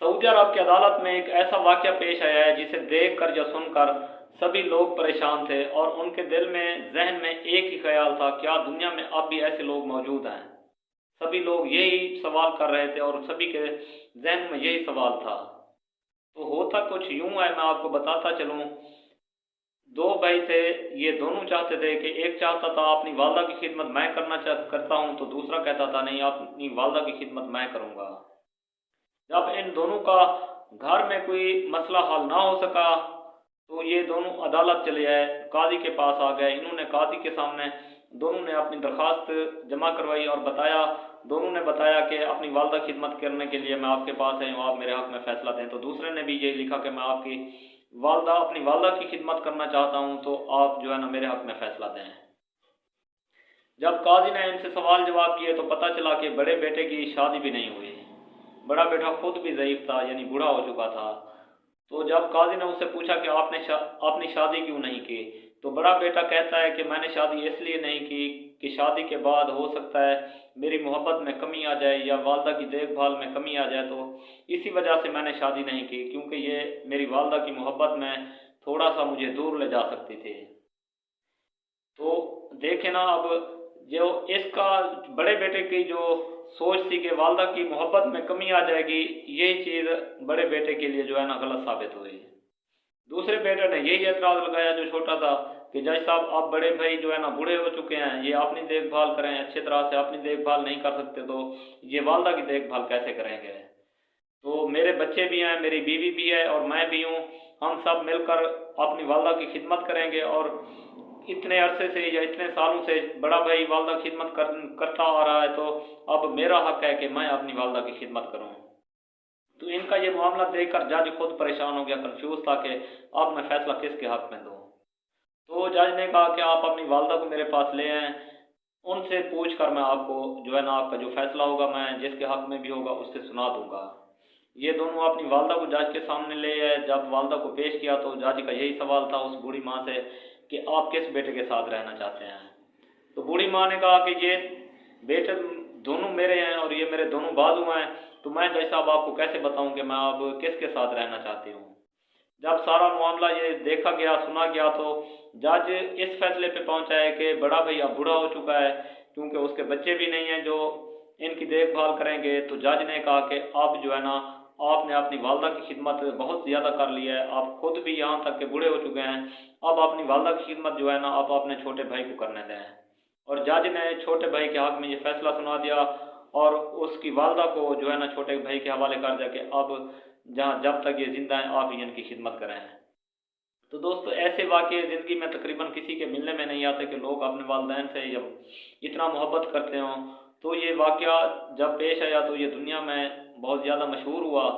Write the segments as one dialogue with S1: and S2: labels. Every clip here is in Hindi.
S1: सऊदी अरब की अदालत में एक ऐसा वाक़या पेश आया है जिसे देखकर या सुनकर सभी लोग परेशान थे और उनके दिल में जहन में एक ही ख्याल था, क्या दुनिया में अब भी ऐसे लोग मौजूद हैं। सभी लोग यही सवाल कर रहे थे और सभी के जहन में यही सवाल था। तो होता कुछ यूं है, मैं आपको बताता चलूं। दो भाई थे, ये दोनों चाहते थे कि एक चाहता था अपनी वालदा की खिदमत मैं करता हूं, तो दूसरा कहता था नहीं, अपनी वालदा की खिदमत मैं करूंगा। जब इन दोनों का घर में कोई मसला हल ना हो सका तो ये दोनों अदालत चले आए, काजी के पास आ गए। इन्होंने काजी के सामने दोनों ने अपनी दरख्वास्त जमा करवाई और दोनों ने बताया कि अपनी वालदा खिदमत करने के लिए मैं आपके पास आई हूँ, आप मेरे हक में फ़ैसला दें। तो दूसरे ने भी ये लिखा कि मैं अपनी वालदा की खिदमत करना चाहता हूँ, तो आप जो है ना मेरे हक में फ़ैसला दें। जब काजी ने इनसे सवाल जवाब किए तो पता चला कि बड़े बेटे की शादी भी नहीं हुई। बड़ा बेटा खुद भी ज़ईफ़ था, यानी बूढ़ा हो चुका था। तो जब काजी ने उससे पूछा कि आपने शादी क्यों नहीं की, तो बड़ा बेटा कहता है कि मैंने शादी इसलिए नहीं की कि शादी के बाद हो सकता है मेरी मोहब्बत में कमी आ जाए या वालदा की देखभाल में कमी आ जाए, तो इसी वजह से मैंने शादी नहीं की, क्योंकि ये मेरी वालदा की मोहब्बत में थोड़ा सा मुझे दूर ले जा सकती थी। तो देखे ना, अब जो इसका बड़े बेटे की जो सोच थी कि वालदा की मोहब्बत में कमी आ जाएगी, ये चीज़ बड़े बेटे के लिए जो है ना गलत साबित हुई। दूसरे बेटे ने यही एतराज़ लगाया जो छोटा था कि जज साहब, आप बड़े भाई जो है ना बूढ़े हो चुके हैं, ये अपनी देखभाल करें, अच्छी तरह से अपनी देखभाल नहीं कर सकते तो ये वालदा की देखभाल कैसे करेंगे। तो मेरे बच्चे भी हैं, मेरी बीवी भी है और मैं भी हूँ, हम सब मिलकर अपनी वालदा की खिदमत करेंगे। और इतने अरसे से या इतने सालों से बड़ा भाई वालदा खिदमत करता आ रहा है, तो अब मेरा हक है कि मैं अपनी वालदा की खिदमत करूँ। तो इनका ये मामला देखकर जज खुद परेशान हो गया, कंफ्यूज था कि अब मैं फैसला किसके हक में दूँ। तो जज ने कहा कि आप अपनी वालदा को मेरे पास ले आएँ, उनसे पूछ कर मैं आपको जो है ना आपका जो फैसला होगा मैं जिसके हक में भी होगा उससे सुना दूंगा। ये दोनों अपनी वालदा को जज के सामने ले आए। जब वालदा को पेश किया तो जज का यही सवाल था उस बूढ़ी माँ से कि आप किस बेटे के साथ रहना चाहते हैं। तो बूढ़ी माँ ने कहा कि ये बेटे दोनों मेरे हैं और ये मेरे दोनों बाजू हैं, तो मैं जज साहब आपको कैसे बताऊं कि मैं अब किसके साथ रहना चाहती हूँ। जब सारा मामला ये देखा गया, सुना गया, तो जज इस फैसले पे पहुंचा है कि बड़ा भैया बूढ़ा हो चुका है, क्योंकि उसके बच्चे भी नहीं हैं जो इनकी देखभाल करेंगे। तो जज ने कहा कि अब जो है ना आपने अपनी वालदा की खिदमत बहुत ज़्यादा कर ली है, आप खुद भी यहाँ तक के बूढ़े हो चुके हैं, अब अपनी वालदा की खिदमत जो है ना आप अपने छोटे भाई को करने दें। और जज ने छोटे भाई के हक में ये फैसला सुना दिया और उसकी वालदा को जो है ना छोटे भाई के हवाले कर दिया कि अब जब तक ये जिंदा हैं आप ही इनकी खिदमत करें। तो दोस्तों, ऐसे वाक़ये ज़िंदगी में तकरीबन किसी के मिलने में नहीं आते कि लोग अपने वालिदैन से जब इतना मोहब्बत करते हों। तो ये वाक़या जब पेश आया तो ये दुनिया में बहुत ज़्यादा मशहूर हुआ।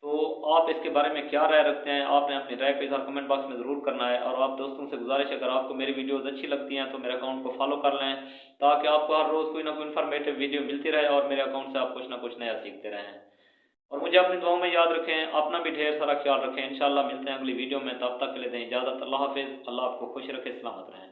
S1: तो आप इसके बारे में क्या राय रखते हैं? आपने अपनी राय को इज़हार कमेंट बॉक्स में ज़रूर करना है। और आप दोस्तों से गुजारिश है, अगर आपको मेरी वीडियोज़ अच्छी लगती हैं तो मेरे अकाउंट को फॉलो कर लें, ताकि आपको हर रोज़ कोई ना कोई इन्फॉर्मेटिव वीडियो मिलती रहे और मेरे अकाउंट से आप कुछ ना कुछ नया सीखते रहें। और मुझे अपनी दुआओं में याद रखें, अपना भी ढेर सारा ख्याल रखें। इंशाल्लाह मिलते हैं अगली वीडियो में, तब तक के लिए दें इजाज़त। अल्लाह हाफ़िज़। अल्लाह आपको खुश रखे, सलामत रहें।